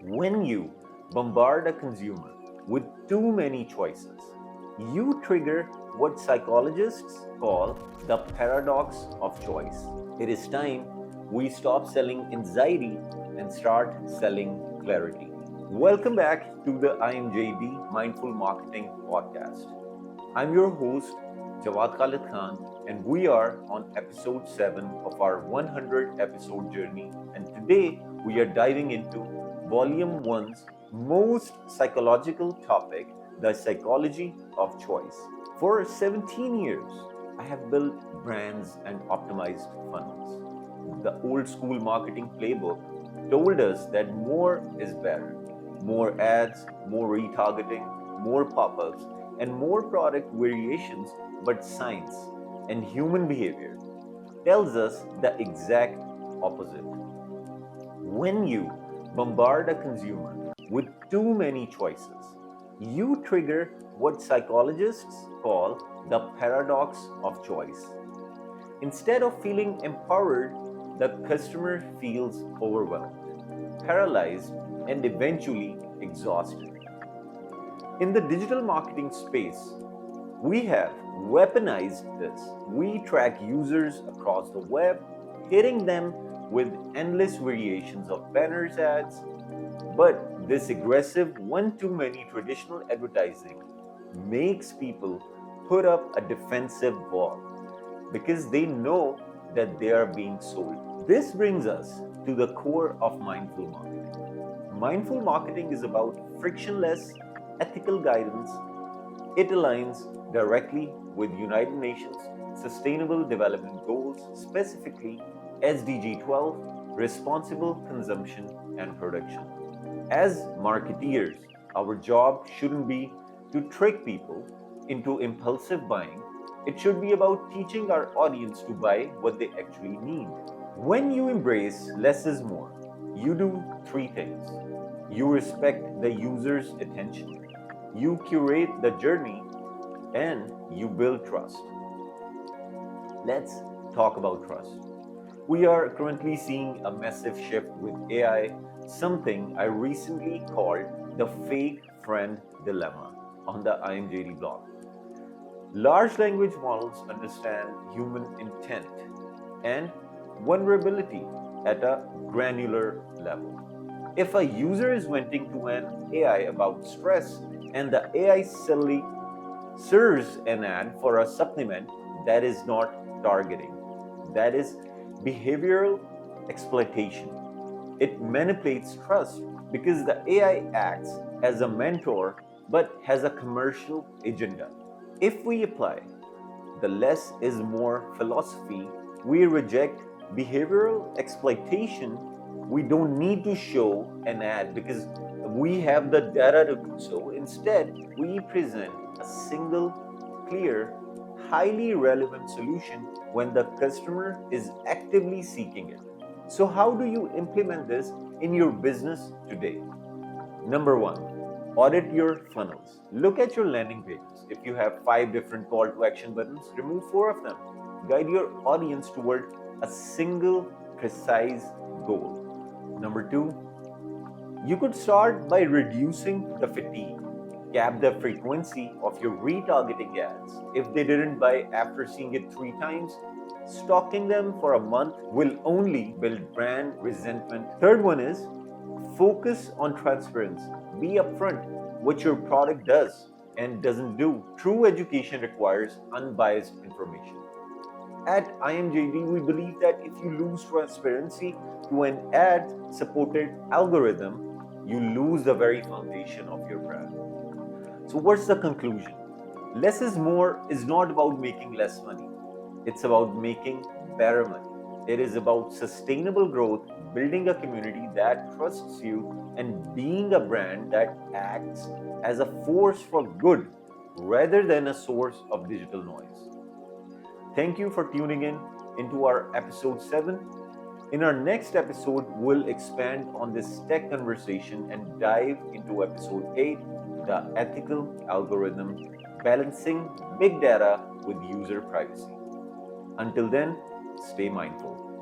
When you bombard a consumer with too many choices, you trigger what psychologists call the paradox of choice. It is time we stop selling anxiety and start selling clarity. Welcome back to the IMJD Mindful Marketing Podcast. I'm your host, Jawad Khalid Khan, and we are on episode 7 of our 100 episode journey. And today we are diving into Volume 1's most psychological topic, the psychology of choice. For 17 years, I have built brands and optimized funnels. The old school marketing playbook told us that more is better. More ads, more retargeting, more pop ups, and more product variations, but science and human behavior tells us the exact opposite. When you bombard a consumer with too many choices, you trigger what psychologists call the paradox of choice. Instead of feeling empowered, the customer feels overwhelmed, paralyzed, and eventually exhausted. In the digital marketing space, we have weaponized this. We track users across the web, hitting them with endless variations of banners ads. But this aggressive one-to-many traditional advertising makes people put up a defensive wall because they know that they are being sold. This brings us to the core of mindful marketing. Mindful marketing is about frictionless, ethical guidance. It aligns directly with United Nations Sustainable Development Goals, specifically SDG 12, responsible consumption and production. As marketeers, our job shouldn't be to trick people into impulsive buying. It should be about teaching our audience to buy what they actually need. When you embrace less is more, you do three things. You respect the user's attention, you curate the journey, and you build trust. Let's talk about trust. We are currently seeing a massive shift with AI, something I recently called the fake friend dilemma on the IMJD blog. Large language models understand human intent and vulnerability at a granular level. If a user is venting to an AI about stress and the AI suddenly serves an ad for a supplement, that is not targeting. That is behavioral exploitation. It manipulates trust because the AI acts as a mentor but has a commercial agenda. If we apply the less is more philosophy, we reject behavioral exploitation. We don't need to show an ad because we have the data to do so. Instead, we present a single, clear, highly relevant solution when the customer is actively seeking it. So, how do you implement this in your business today? Number one, audit your funnels. Look at your landing pages. If you have 5 different call to action buttons, remove 4 of them. Guide your audience toward a single, precise goal. Number two, you could start by reducing the fatigue. Cap the frequency of your retargeting ads. If they didn't buy after seeing it 3 times, stalking them for a month will only build brand resentment. Third one is focus on transparency. Be upfront what your product does and doesn't do. True education requires unbiased information. At IMJD, we believe that if you lose transparency to an ad supported algorithm, you lose the very foundation of your brand. So, what's the conclusion? Less is more is not about making less money, it's about making better money. It is about sustainable growth, building a community that trusts you, and being a brand that acts as a force for good rather than a source of digital noise. Thank you for tuning in into our episode 7. In our next episode, we'll expand on this tech conversation and dive into episode 8, the ethical algorithm, balancing big data with user privacy. Until then, stay mindful.